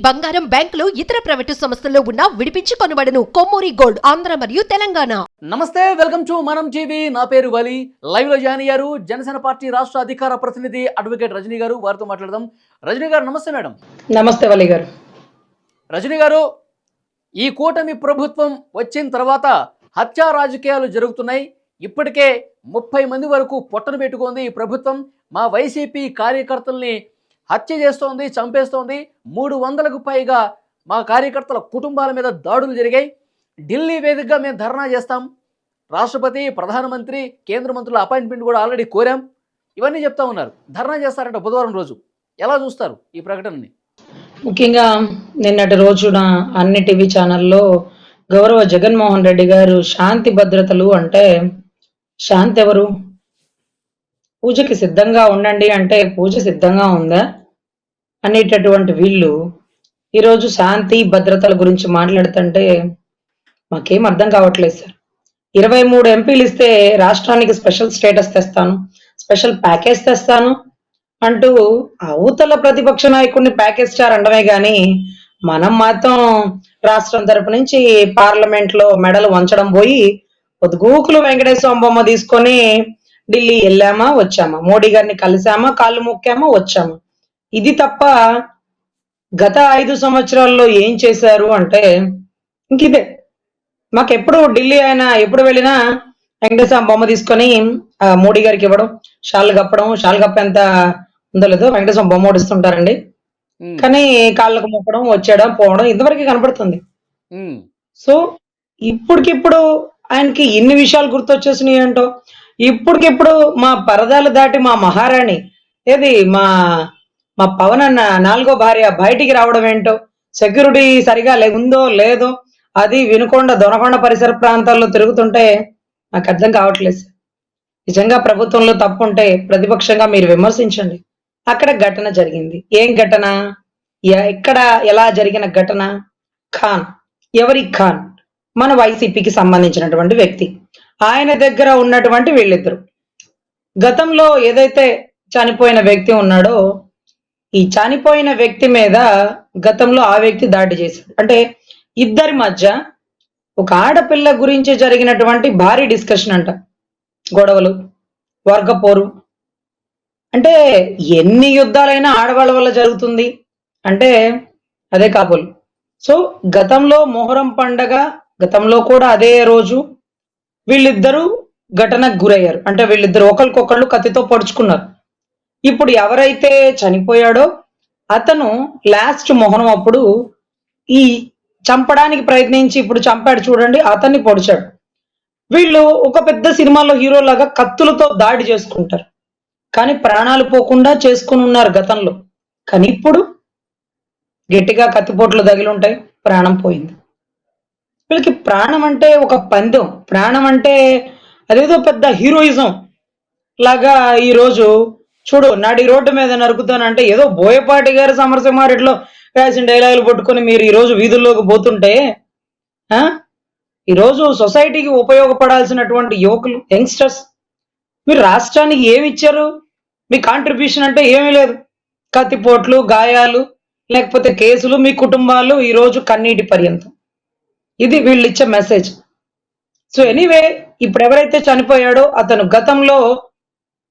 బంగారం, బ్యాంకులు, ఇతర ప్రైవేటు సంస్థల్లో ఉన్న విడిపించి కొనబడను. కొమ్మూరి గోల్డ్, ఆంధ్ర మరియు తెలంగాణ. నమస్తే, వెల్కమ్ టు మనం టీవీ. నా పేరు వలి. లైవ్ లో జాయిన్ అయ్యారు జనసేన పార్టీ రాష్ట్ర అధికార ప్రతినిధి అడ్వకేట్ రజనీ గారు. వారితో మాట్లాడదాం. రజనీ గారు నమస్తే. మేడం నమస్తే వలి గారు. రజనీ గారు, ఈ కూటమి ప్రభుత్వం వచ్చిన తర్వాత హత్యా రాజకీయాలు జరుగుతున్నాయి. ఇప్పటికే 30 మంది వరకు పొట్టను పెట్టుకుంది ఈ ప్రభుత్వం. మా వైసీపీ కార్యకర్తల్ని హత్య చేస్తోంది, చంపేస్తోంది. 300కు పైగా మా కార్యకర్తల కుటుంబాల మీద దాడులు జరిగాయి. ఢిల్లీ వేదికగా మేము ధర్నా చేస్తాం. రాష్ట్రపతి, ప్రధానమంత్రి, కేంద్ర మంత్రుల అపాయింట్మెంట్ కూడా ఆల్రెడీ కోరాం. ఇవన్నీ చెప్తా ఉన్నారు. ధర్నా చేస్తారంట బుధవారం రోజు. ఎలా చూస్తారు ఈ ప్రకటనని? ముఖ్యంగా నిన్నటి రోజున అన్ని టీవీ ఛానల్లో గౌరవ జగన్మోహన్ రెడ్డి గారు శాంతి భద్రతలు అంటే, శాంతి ఎవరు? పూజకి సిద్ధంగా ఉండండి అంటే పూజ సిద్ధంగా ఉందా అనేటటువంటి వీళ్ళు ఈరోజు శాంతి భద్రతల గురించి మాట్లాడుతుంటే మాకేం అర్థం కావట్లేదు సార్. 23 ఎంపీలు ఇస్తే రాష్ట్రానికి స్పెషల్ స్టేటస్ తెస్తాను, స్పెషల్ ప్యాకేజ్ తెస్తాను అంటూ అవతల ప్రతిపక్ష నాయకుడిని ప్యాకేజ్ స్టార్ అనడమే గాని మనం మాత్రం రాష్ట్రం తరపు నుంచి పార్లమెంట్ లో మెడలు వంచడం పోయి పొద్దుగూకులు వెంకటేశ్వర బొమ్మ తీసుకొని ఢిల్లీ వెళ్ళామా వచ్చామా, మోడీ గారిని కలిసామా, కాళ్ళు మొక్కామా వచ్చామా. ఇది తప్ప గత 5 సంవత్సరాల్లో ఏం చేశారు అంటే ఇంకిదే. మాకెప్పుడు ఢిల్లీ అయినా ఎప్పుడు వెళ్ళినా వెంకటేశ్వర బొమ్మ తీసుకొని మోడీ గారికి ఇవ్వడం, షాల్ కప్పడం. షాల్ కప్పేంత ఉందో లేదో వెంకటేశ్వర బొమ్మ ఓడిస్తుంటారండి, కానీ కాళ్ళకు మొక్కడం, వచ్చేయడం, పోవడం ఇంతవరకు కనపడుతుంది. సో ఇప్పటికిప్పుడు ఆయనకి ఇన్ని విషయాలు గుర్తొచ్చేసినాయి అంటో, ఇప్పటికిప్పుడు మా పరదాలు దాటి మా మహారాణి ఏది మా మా పవన్ అన్న 4వ భార్య బయటికి రావడం ఏంటో, సెక్యూరిటీ సరిగా ఉందో లేదో అది వినుకొండ, దొనకొండ పరిసర ప్రాంతాల్లో తిరుగుతుంటే నాకు అర్థం కావట్లేదు. నిజంగా ప్రభుత్వంలో తప్పు ఉంటే ప్రతిపక్షంగా మీరు విమర్శించండి. అక్కడ ఘటన జరిగింది. ఏం ఘటన? ఎక్కడ ఎలా జరిగిన ఘటన? ఖాన్. ఎవరి ఖాన్? మన వైసీపీకి సంబంధించినటువంటి వ్యక్తి. ఆయన దగ్గర ఉన్నటువంటి వీళ్ళిద్దరు గతంలో ఏదైతే చనిపోయిన వ్యక్తి ఉన్నాడో, ఈ చనిపోయిన వ్యక్తి మీద గతంలో ఆ వ్యక్తి దాడి చేశాడు. అంటే ఇద్దరి మధ్య ఒక ఆడపిల్ల గురించి జరిగినటువంటి భారీ డిస్కషన్ అంట, గొడవలు, వర్గపోరు. అంటే ఎన్ని యుద్ధాలైనా ఆడవాళ్ళ వల్ల జరుగుతుంది అంటే అదే కాబోలు. సో గతంలో మొహరం పండగ, గతంలో కూడా అదే రోజు వీళ్ళిద్దరూ ఘటనకు గురయ్యారు. అంటే వీళ్ళిద్దరు ఒకరికొకళ్ళు కత్తితో పొడుచుకున్నారు. ఇప్పుడు ఎవరైతే చనిపోయాడో అతను లాస్ట్ మొహరం అప్పుడు ఈ చంపడానికి ప్రయత్నించి ఇప్పుడు చంపాడు చూడండి, అతన్ని పొడిచాడు. వీళ్ళు ఒక పెద్ద సినిమాలో హీరోలాగా కత్తులతో దాడి చేసుకుంటారు, కానీ ప్రాణాలు పోకుండా చేసుకుని ఉన్నారు గతంలో. కానీ ఇప్పుడు గట్టిగా కత్తిపోట్లు తగిలి ఉంటాయి, ప్రాణం పోయింది. వీళ్ళకి ప్రాణం అంటే ఒక పందెం, ప్రాణం అంటే అదేదో పెద్ద హీరోయిజం లాగా. ఈ రోజు చూడు, నడి రోడ్డు మీద నరుకుతానంటే ఏదో బోయపాటి గారు సమరసింహారెడ్డిలో రాసిన డైలాగులు పట్టుకొని మీరు ఈ రోజు వీధుల్లోకి పోతుంటే, ఈరోజు సొసైటీకి ఉపయోగపడాల్సినటువంటి యువకులు, యంగ్స్టర్స్, మీరు రాష్ట్రానికి ఏమి ఇచ్చారు? మీ కాంట్రిబ్యూషన్ అంటే ఏమీ లేదు. కత్తిపోట్లు, గాయాలు, లేకపోతే కేసులు, మీ కుటుంబాలు ఈరోజు కన్నీటి పర్యంతం. ఇది వీళ్ళు ఇచ్చే మెసేజ్. సో ఎనీవే, ఇప్పుడు ఎవరైతే చనిపోయాడో అతను గతంలో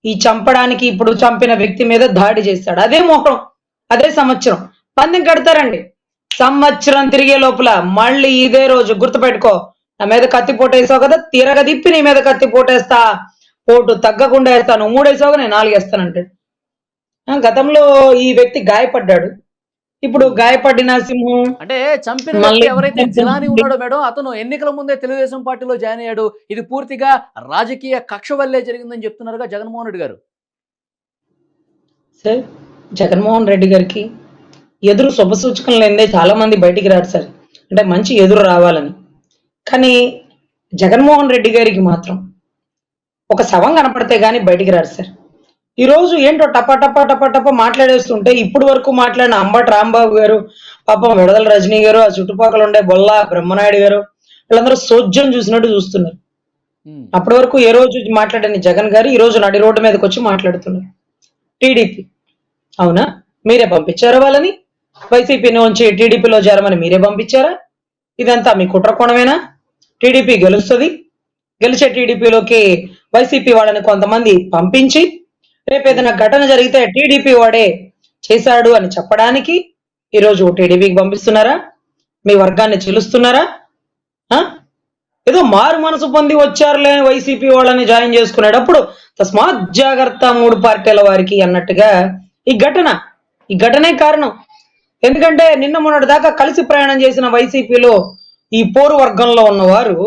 ఈ చంపడానికి ఇప్పుడు చంపిన వ్యక్తి మీద దాడి చేశాడు. అదే మొహరం, అదే సంవత్సరం పందెం కడతారండి. సంవత్సరం తిరిగే లోపల మళ్ళీ ఇదే రోజు గుర్తుపెట్టుకో, నా మీద కత్తి పోటేసావు కదా, తిరగ తిప్పి నీ మీద కత్తి పోటేస్తా, పోటు తగ్గకుండా వేస్తాను, 3 వేసావుగా నేను 4 వేస్తానంటాడు. గతంలో ఈ వ్యక్తి గాయపడ్డాడు, ఇప్పుడు గాయపడిన సింహం అంటే చంపిన వ్యక్తి ఎవరైతే జిలానీ ఉన్నాడో మేడం, అతను ఎన్నికల ముందే తెలుగుదేశం పార్టీలో జాయిన్ అయ్యాడు. ఇది పూర్తిగా రాజకీయ కక్ష వల్లే జరిగిందని చెప్తున్నారుగా జగన్మోహన్ రెడ్డి గారు. సార్, జగన్మోహన్ రెడ్డి గారికి ఎదురు శుభసూచకం లేదే చాలా మంది బయటికి రారు సార్, అంటే మంచి ఎదురు రావాలని. కానీ జగన్మోహన్ రెడ్డి గారికి మాత్రం ఒక శవం కనపడితే గానీ బయటికి రారు సార్. ఈ రోజు ఏంటో టపా టపా టపా టపా మాట్లాడేస్తుంటే, ఇప్పుడు వరకు మాట్లాడిన అంబటి రాంబాబు గారు, పాపం విడదల రజనీ గారు, ఆ చుట్టుపక్కల ఉండే బొల్లా బ్రహ్మనాయుడు గారు, వీళ్ళందరూ సోజ్యం చూసినట్టు చూస్తున్నారు. అప్పటి వరకు ఏ రోజు మాట్లాడని జగన్ గారు ఈ రోజు నడి రోడ్డు మీదకి వచ్చి మాట్లాడుతున్నారు. టీడీపీ అవునా, మీరే పంపించారు వాళ్ళని, వైసీపీ నుంచి టీడీపీలో చేరమని మీరే పంపించారా? ఇదంతా మీ కుట్రకోణమేనా? టీడీపీ గెలుస్తుంది, గెలిచే టీడీపీలోకి వైసీపీ వాళ్ళని కొంతమంది పంపించి రేపు ఏదైనా ఘటన జరిగితే టీడీపీ వాడే చేశాడు అని చెప్పడానికి ఈరోజు టీడీపీకి పంపిస్తున్నారా? మీ వర్గాన్ని చెలుస్తున్నారా? ఏదో మారు మనసు పొంది వచ్చారులే వైసీపీ వాళ్ళని జాయిన్ చేసుకునేటప్పుడు తస్మాత్ జాగ్రత్త 3 పార్టీల వారికి అన్నట్టుగా ఈ ఘటనే కారణం. ఎందుకంటే నిన్న మొన్నటి దాకా కలిసి ప్రయాణం చేసిన వైసీపీలో ఈ పోరు వర్గంలో ఉన్నవారు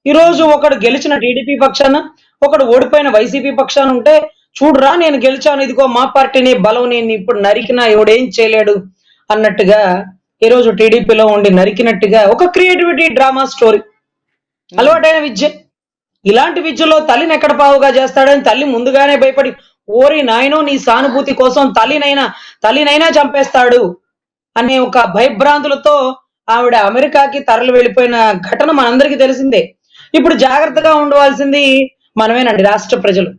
ఈరోజు ఒకడు గెలిచిన టీడీపీ పక్షాన, ఒకడు ఓడిపోయిన వైసీపీ పక్షాన ఉంటే చూడరా నేను గెలిచాను, ఇదిగో మా పార్టీని బలం, నేను ఇప్పుడు నరికినా ఎవడేం చేయలేడు అన్నట్టుగా ఈరోజు టీడీపీలో ఉండి నరికినట్టుగా ఒక క్రియేటివిటీ డ్రామా స్టోరీ. అలవాటైన విద్య. ఇలాంటి విద్యలో తల్లిని ఎక్కడ పావుగా చేస్తాడని తల్లి ముందుగానే భయపడి ఓరి నాయనో నీ సానుభూతి కోసం తల్లినైనా చంపేస్తాడు అనే ఒక భయభ్రాంతులతో ఆవిడ అమెరికాకి తరలి వెళ్ళిపోయిన ఘటన మనందరికీ తెలిసిందే. ఇప్పుడు జాగ్రత్తగా ఉండవలసింది మనమేనండి, రాష్ట్ర ప్రజలు.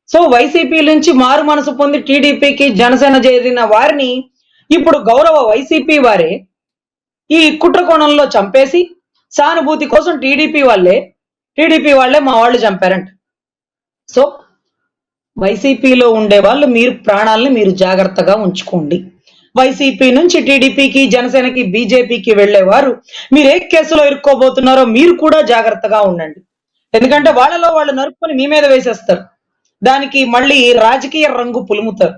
సో వైసీపీ నుంచి మారు మనసు పొంది టీడీపీకి జనసేన చేరిన వారిని ఇప్పుడు గౌరవ వైసీపీ వారే ఈ కుట్రకోణంలో చంపేసి సానుభూతి కోసం టీడీపీ వాళ్ళే మా వాళ్ళు చంపారంట. సో వైసీపీలో ఉండే వాళ్ళు మీరు ప్రాణాలని మీరు జాగ్రత్తగా ఉంచుకోండి. వైసీపీ నుంచి టీడీపీకి, జనసేనకి, బీజేపీకి వెళ్లేవారు మీరు ఏ కేసులో ఇరుక్కోబోతున్నారో మీరు కూడా జాగ్రత్తగా ఉండండి. ఎందుకంటే వాళ్ళలో వాళ్ళు నరుక్కుని మీ మీద వేసేస్తారు, దానికి మళ్ళీ రాజకీయ రంగు పులుముతారు.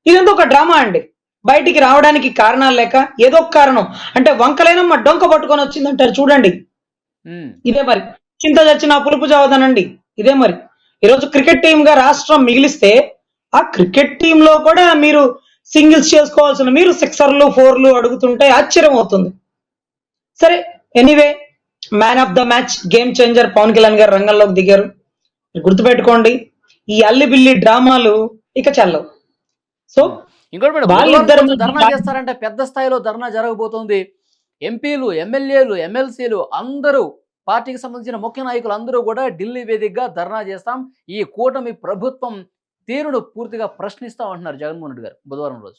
ఇదంతా ఒక డ్రామా అండి. బయటికి రావడానికి కారణాలు లేక ఏదో ఒక కారణం అంటే వంకలేనమ్మ డొంక పట్టుకొని వచ్చిందంటారు చూడండి, ఇదే మరి. చింత చచ్చిన పులుపు చావదనండి, ఇదే మరి. ఈరోజు క్రికెట్ టీమ్ గా రాష్ట్రం మిగిలిస్తే ఆ క్రికెట్ టీమ్ లో కూడా మీరు సింగిల్స్ చేసుకోవాల్సిన మీరు 6ర్లు 4లు అడుగుతుంటే ఆశ్చర్యం అవుతుంది. సరే, anyway, man of the match, game changer Pawan Kalyan గారు రంగంలోకి దిగారు. గుర్తుపెట్టుకోండి, ఈ అల్లిబిల్లి డ్రామాలు ఇక చెల్లవు. సో ఇంకోటి మేడం, వాళ్ళిద్దరు ధర్నా చేస్తారంటే పెద్ద స్థాయిలో ధర్నా జరగబోతోంది. ఎంపీలు, ఎమ్మెల్యేలు, ఎమ్మెల్సీలు అందరూ, పార్టీకి సంబంధించిన ముఖ్య నాయకులు అందరూ కూడా ఢిల్లీ వేదికగా ధర్నా చేస్తాం, ఈ కూటమి ప్రభుత్వం తీరును పూర్తిగా ప్రశ్నిస్తాం అంటున్నారు జగన్మోహన్ రెడ్డి గారు బుధవారం రోజు.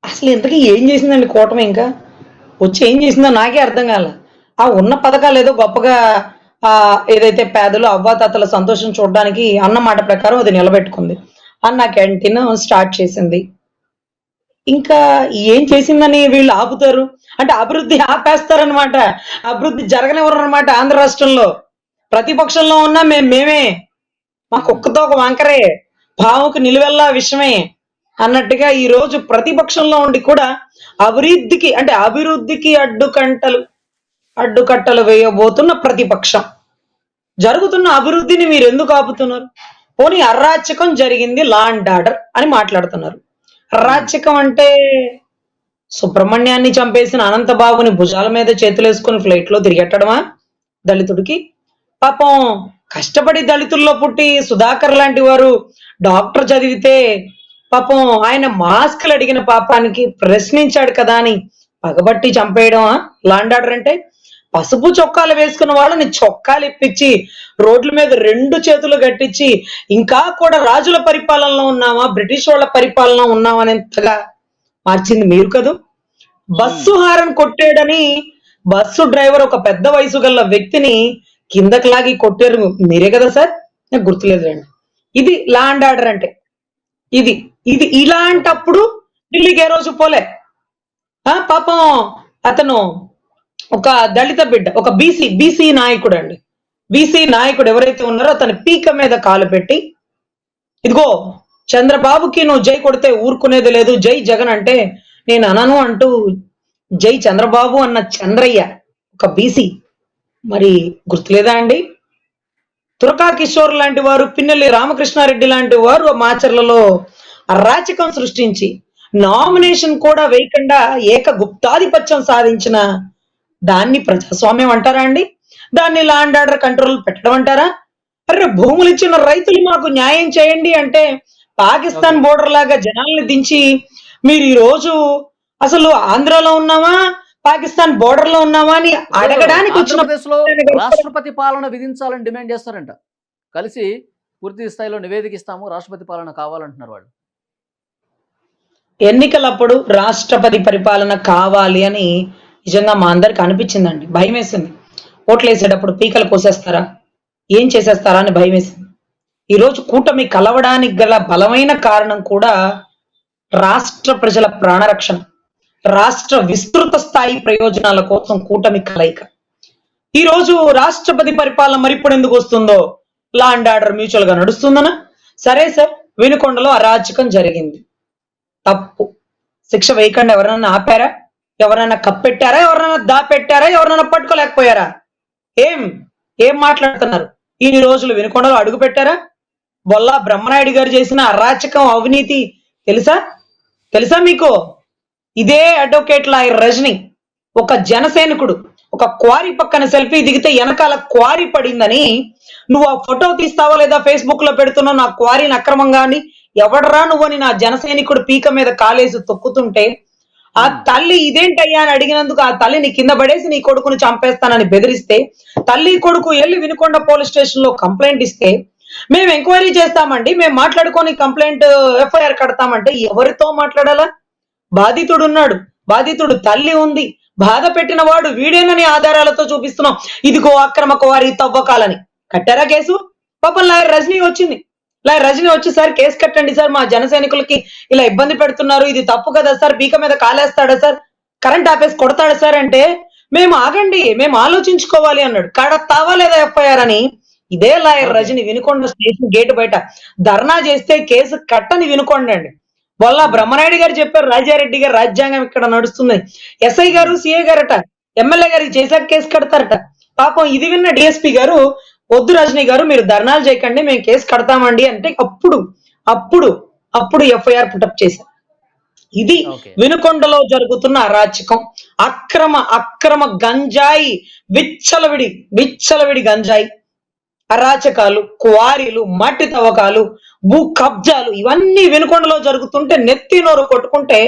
అసలు ఇంతకీ ఏం చేసిందండి కూటమి? ఇంకా వచ్చి ఏం చేసిందో నాకే అర్థం కాల. ఆ ఉన్న పథకాలు ఏదో గొప్పగా ఏదైతే పేదలు అవ్వాతాతల సంతోషం చూడడానికి అన్న మాట ప్రకారం అది నిలబెట్టుకుంది. అన్న క్యాంటీన్ స్టార్ట్ చేసింది. ఇంకా ఏం చేసిందని వీళ్ళు ఆపుతారు అంటే అభివృద్ధి ఆపేస్తారనమాట. అభివృద్ధి జరగనివ్వరు అనమాట. ఆంధ్ర రాష్ట్రంలో ప్రతిపక్షంలో ఉన్నా మేమే, మా కుక్కతో ఒక వంకరే, పావుకు నిలువెల్లా విషమే అన్నట్టుగా ఈ రోజు ప్రతిపక్షంలో ఉండి కూడా అభివృద్ధికి అడ్డుకట్టలు వేయబోతున్న ప్రతిపక్షం. జరుగుతున్న అభివృద్ధిని మీరు ఎందుకు ఆపుతున్నారు? పోనీ అరాచకం జరిగింది, లా అండ్ ఆర్డర్ అని మాట్లాడుతున్నారు. అరాచకం అంటే సుబ్రహ్మణ్యాన్ని చంపేసిన అనంతబాబుని భుజాల మీద చేతులేసుకుని ఫ్లైట్ లో తిరిగెట్టడమా దళితుడికి? పాపం కష్టపడి దళితుల్లో పుట్టి సుధాకర్ లాంటి వారు డాక్టర్ చదివితే పాపం ఆయన మాస్క్లు అడిగిన పాపానికి ప్రశ్నించాడు కదా అని పగబట్టి చంపేయడమా లాండ్ ఆర్డర్ అంటే? పసుపు చొక్కాలు వేసుకున్న వాళ్ళని చొక్కాలు ఇప్పించి రోడ్ల మీద 2 చేతులు కట్టించి ఇంకా కూడా రాజుల పరిపాలనలో ఉన్నామా, బ్రిటిష్ వాళ్ళ పరిపాలన ఉన్నామనేంతగా మార్చింది మీరు కదా. బస్సు హారన్ కొట్టాడని బస్సు డ్రైవర్ ఒక పెద్ద వయసు గల వ్యక్తిని కిందకి లాగి కొట్టారు మీరే కదా సార్? నాకు గుర్తులేదు రండి. ఇది లా అండ్ ఆర్డర్ అంటే. ఇది ఇది ఇలాంటప్పుడు ఢిల్లీకి ఏ రోజు పోలే. పాపం అతను ఒక దళిత బిడ్డ, ఒక బీసీ నాయకుడు అండి. బీసీ నాయకుడు ఎవరైతే ఉన్నారో అతని పీక మీద కాలు పెట్టి, ఇదిగో చంద్రబాబుకి నువ్వు జై కొడితే ఊరుకునేది లేదు, జై జగన్ అంటే నేను అనను అంటూ జై చంద్రబాబు అన్న చంద్రయ్య ఒక బీసీ. మరి గుర్తులేదా అండి? తురకా కిషోర్ లాంటి వారు, పిన్నెల్లి రామకృష్ణారెడ్డి లాంటి వారు మాచర్లలో అరాచకం సృష్టించి నామినేషన్ కూడా వేయకుండా ఏకగుప్తాధిపత్యం సాధించిన దాన్ని ప్రజాస్వామ్యం అంటారా అండి? దాన్ని లా అండ్ ఆర్డర్ కంట్రోల్ పెట్టడం అంటారా? అరే, భూములు ఇచ్చిన రైతులు మాకు న్యాయం చేయండి అంటే పాకిస్తాన్ బోర్డర్ లాగా జనాల్ని దించి మీరు ఈ రోజు అసలు ఆంధ్రాలో ఉన్నామా, పాకిస్తాన్ బోర్డర్ లో ఉన్నామా అని అడగడానికి వచ్చిన రాష్ట్రపతి పాలన విధించాలని డిమాండ్ చేస్తారంట. కలిసి పూర్తి స్థాయిలో నివేదిక ఇస్తాము, రాష్ట్రపతి పాలన కావాలంటున్నారు వాళ్ళు. ఎన్నికలప్పుడు రాష్ట్రపతి పరిపాలన కావాలి అని నిజంగా మా అందరికి అనిపించిందండి. భయం వేసింది. ఓట్లు వేసేటప్పుడు పీకలు కోసేస్తారా, ఏం చేసేస్తారా అని భయం వేసింది. ఈరోజు కూటమి కలవడానికి గల బలమైన కారణం కూడా రాష్ట్ర ప్రజల ప్రాణరక్షణ, రాష్ట్ర విస్తృత స్థాయి ప్రయోజనాల కోసం కూటమి కలయిక. ఈ రోజు రాష్ట్రపతి పరిపాలన మరి ఇప్పుడు ఎందుకు వస్తుందో, లా అండ్ ఆర్డర్ మ్యూచువల్ గా నడుస్తుందనా? సరే సార్, వినుకొండలో అరాచకం జరిగింది, తప్పు. శిక్ష వేయకుండా ఎవరైనా ఆపారా? ఎవరైనా కప్పెట్టారా? ఎవరైనా దాపెట్టారా? ఎవరైనా పట్టుకోలేకపోయారా? ఏం ఏం మాట్లాడుతున్నారు? ఇన్ని రోజులు వినుకొండలో అడుగు పెట్టారా? బొల్లా బ్రహ్మనాయుడు గారు చేసిన అరాచకం, అవినీతి తెలుసా? తెలుసా మీకు? ఇదే అడ్వకేట్ లాయర్ రజని, ఒక జనసైనికుడు ఒక క్వారీ పక్కన సెల్ఫీ దిగితే వెనకాల క్వారీ పడిందని నువ్వు ఆ ఫోటో తీస్తావా లేదా ఫేస్బుక్ లో పెడుతున్నావు నా క్వారీని అక్రమంగా అని, ఎవడరా నువ్వని నా జనసైనికుడు పీక మీద కాలేసి తొక్కుతుంటే ఆ తల్లి ఇదేంటయ్యా అని అడిగినందుకు ఆ తల్లిని కింద పడేసి నీ కొడుకుని చంపేస్తానని బెదిరిస్తే తల్లి కొడుకు వెళ్ళి వినుకొండ పోలీస్ స్టేషన్ లో కంప్లైంట్ ఇస్తే మేము ఎంక్వైరీ చేస్తామండి, మేము మాట్లాడుకొని కంప్లైంట్ ఎఫ్ఐఆర్ కడతామంటే ఎవరితో మాట్లాడాలా? బాధితుడు ఉన్నాడు, బాధితుడు తల్లి ఉంది, బాధ పెట్టిన వాడు వీడేనని ఆధారాలతో చూపిస్తున్నాం. ఇదిగో అక్రమ కువారి తవ్వకాలని కట్టారా కేసు? పాపం లాయర్ రజనీ వచ్చింది. లాయర్ రజనీ వచ్చి సార్ కేసు కట్టండి సార్, మా జన సైనికులకి ఇలా ఇబ్బంది పెడుతున్నారు, ఇది తప్పు కదా సార్, పీక మీద కాలేస్తాడా సార్, కరెంట్ ఆఫీస్ కొడతాడా సార్ అంటే, మేము ఆగండి, మేము ఆలోచించుకోవాలి అన్నాడు. కడతావా లేదా ఎఫ్ఐఆర్ అని ఇదే lawyer Rajani Vinukonda station gate బయట ధర్నా చేస్తే కేసు కట్టని వినుకోండి అండి. బొల్లా బ్రహ్మనాయుడు గారు చెప్పారు, రాజారెడ్డి గారు రాజ్యాంగం ఇక్కడ నడుస్తుంది, ఎస్ఐ గారు సిఐ గారట ఎమ్మెల్యే గారికి చేశాక కేసు కడతారట. పాపం ఇది విన్న డిఎస్పీ గారు, వద్దు రజనీ గారు మీరు ధర్నాలు చేయకండి, మేము కేసు కడతామండి అంటే అప్పుడు అప్పుడు అప్పుడు ఎఫ్ఐఆర్ పుటప్ చేశారు. ఇది వినుకొండలో జరుగుతున్న అరాచకం, అక్రమ గంజాయి, విచ్చలవిడి గంజాయి, అరాచకాలు, క్వారీలు, మట్టి తవ్వకాలు, భూ కబ్జాలు, ఇవన్నీ వినుకొండలో జరుగుతుంటే నెత్తి నోరు కొట్టుకుంటే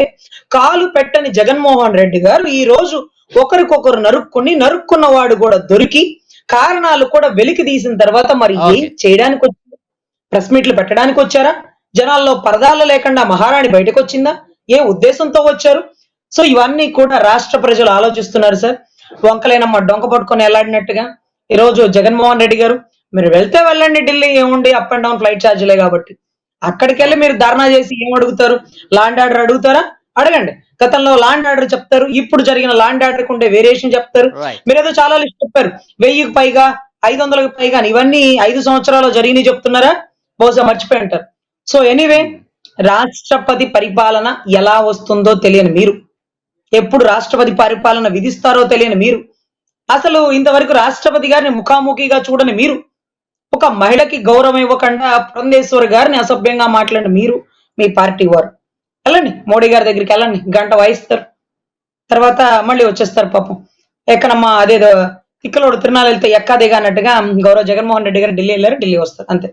కాలు పెట్టని జగన్మోహన్ రెడ్డి గారు ఈ రోజు ఒకరికొకరు నరుక్కున్న వాడు కూడా దొరికి కారణాలు కూడా వెలికి తీసిన తర్వాత మరి ఏం చేయడానికి వచ్చారు? ప్రెస్ మీట్లు పెట్టడానికి వచ్చారా? జనాల్లో పరదాలు లేకుండా మహారాణి బయటకు వచ్చిందా? ఏ ఉద్దేశంతో వచ్చారు? సో ఇవన్నీ కూడా రాష్ట్ర ప్రజలు ఆలోచిస్తున్నారు సార్. వంకలేనమ్మ డొంక పట్టుకొని ఎలాడినట్టుగా ఈ రోజు జగన్మోహన్ రెడ్డి గారు, మీరు వెళ్తే వెళ్ళండి, ఢిల్లీ ఏముండి అప్ అండ్ డౌన్ ఫ్లైట్ ఛార్జీలే కాబట్టి, అక్కడికి వెళ్ళి మీరు ధర్నా చేసి ఏం అడుగుతారు? ల్యాండ్ ఆర్డర్ అడుగుతారా? అడగండి. గతంలో ల్యాండ్ ఆర్డర్ చెప్తారు, ఇప్పుడు జరిగిన ల్యాండ్ ఆర్డర్ ఉండే వేరియేషన్ చెప్తారు. మీరేదో చాలా లిస్ట్ చెప్పారు, 1000కి పైగా 500కి పైగా, ఇవన్నీ 5 సంవత్సరాలు జరిగినాయి చెప్తున్నారా? బహుశా మర్చిపోయి ఉంటారు. సో ఎనీవే, రాష్ట్రపతి పరిపాలన ఎలా వస్తుందో తెలియని మీరు, ఎప్పుడు రాష్ట్రపతి పరిపాలన విధిస్తారో తెలియని మీరు, అసలు ఇంతవరకు రాష్ట్రపతి గారిని ముఖాముఖిగా చూడని మీరు, ఒక మహిళకి గౌరవం ఇవ్వకుండా పురంధేశ్వరి గారిని అసభ్యంగా మాట్లాడిన మీరు, మీ పార్టీ వారు, వెళ్ళండి మోడీ గారి దగ్గరికి వెళ్ళండి, గంట వాయిస్తారు, తర్వాత మళ్ళీ వచ్చేస్తారు. పాపం ఎక్కడమ్మా అదేదో తిక్కలోడు తిరునాళ్ళు వెళ్తే ఎక్కాదిగా అన్నట్టుగా గౌరవ జగన్మోహన్ రెడ్డి గారు ఢిల్లీ వెళ్ళారు, ఢిల్లీ వస్తారు అంతే.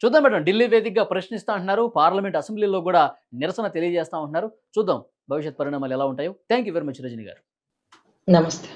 చూద్దాం మేడం, ఢిల్లీ వేదికగా ప్రశ్నిస్తా అంటున్నారు, పార్లమెంట్ అసెంబ్లీలో కూడా నిరసన తెలియజేస్తా ఉంటున్నారు. చూద్దాం భవిష్యత్ పరిణామాలు ఎలా ఉంటాయో. Thank you very much Rajani గారు. నమస్తే.